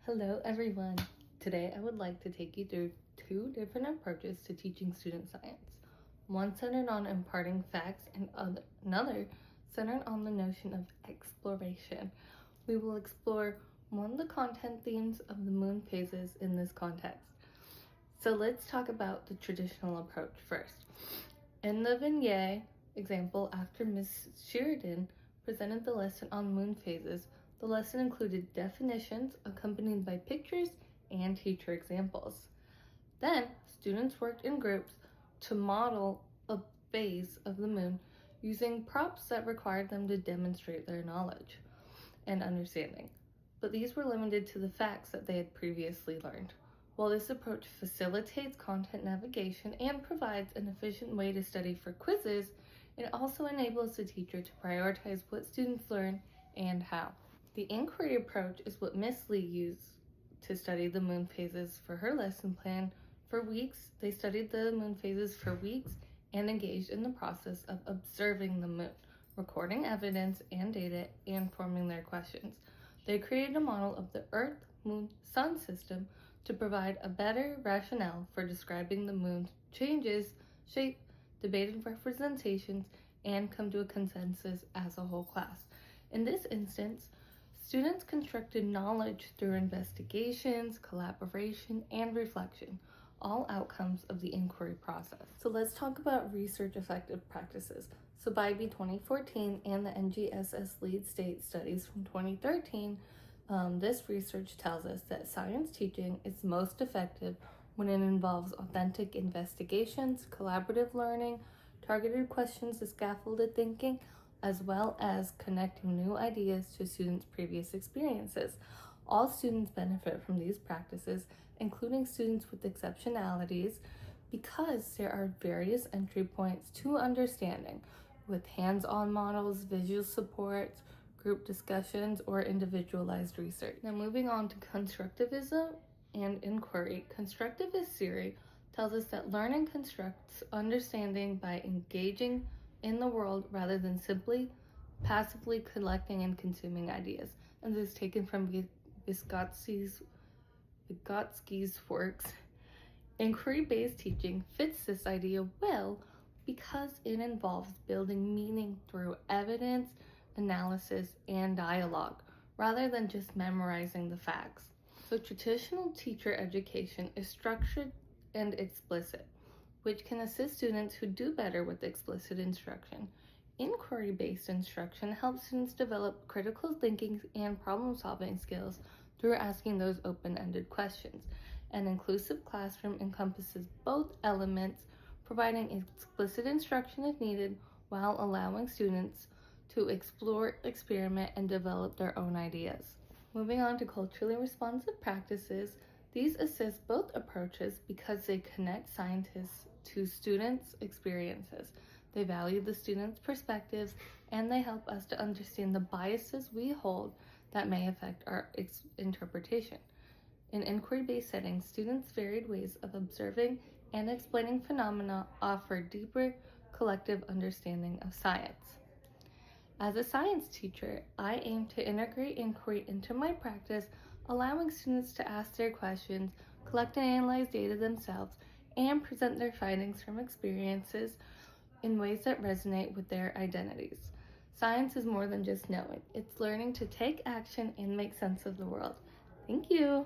Hello everyone! Today I would like to take you through two different approaches to teaching student science. One centered on imparting facts and another centered on the notion of exploration. We will explore one of the content themes of the moon phases in this context. So let's talk about the traditional approach first. In the Vignette example, after Ms. Sheridan presented the lesson on moon phases, the lesson included definitions accompanied by pictures and teacher examples. Then, students worked in groups to model a phase of the moon using props that required them to demonstrate their knowledge and understanding. But these were limited to the facts that they had previously learned. While this approach facilitates content navigation and provides an efficient way to study for quizzes, it also enables the teacher to prioritize what students learn and how. The inquiry approach is what Miss Lee used to study the moon phases for her lesson plan. For weeks, they studied the moon phases for weeks and engaged in the process of observing the moon, recording evidence and data, and forming their questions. They created a model of the Earth, Moon, Sun system to provide a better rationale for describing the moon's changes, shape, debated representations, and come to a consensus as a whole class. In this instance, students constructed knowledge through investigations, collaboration, and reflection, all outcomes of the inquiry process. So let's talk about research effective practices. So Bybee 2014 and the NGSS Lead State Studies from 2013, this research tells us that science teaching is most effective when it involves authentic investigations, collaborative learning, targeted questions to scaffolded thinking, as well as connecting new ideas to students' previous experiences. All students benefit from these practices, including students with exceptionalities, because there are various entry points to understanding with hands-on models, visual supports, group discussions, or individualized research. Now moving on to constructivism and inquiry. Constructivist theory tells us that learning constructs understanding by engaging in the world rather than simply passively collecting and consuming ideas. And this is taken from Vygotsky's works. Inquiry-based teaching fits this idea well because it involves building meaning through evidence, analysis, and dialogue, rather than just memorizing the facts. So traditional teacher education is structured and explicit, which can assist students who do better with explicit instruction. Inquiry-based instruction helps students develop critical thinking and problem-solving skills through asking those open-ended questions. An inclusive classroom encompasses both elements, providing explicit instruction if needed, while allowing students to explore, experiment, and develop their own ideas. Moving on to culturally responsive practices, these assist both approaches because they connect scientists to students' experiences. They value the students' perspectives, and they help us to understand the biases we hold that may affect our interpretation. In inquiry-based settings, students' varied ways of observing and explaining phenomena offer deeper collective understanding of science. As a science teacher, I aim to integrate inquiry into my practice, allowing students to ask their questions, collect and analyze data themselves, and present their findings from experiences in ways that resonate with their identities. Science is more than just knowing. It's learning to take action and make sense of the world. Thank you.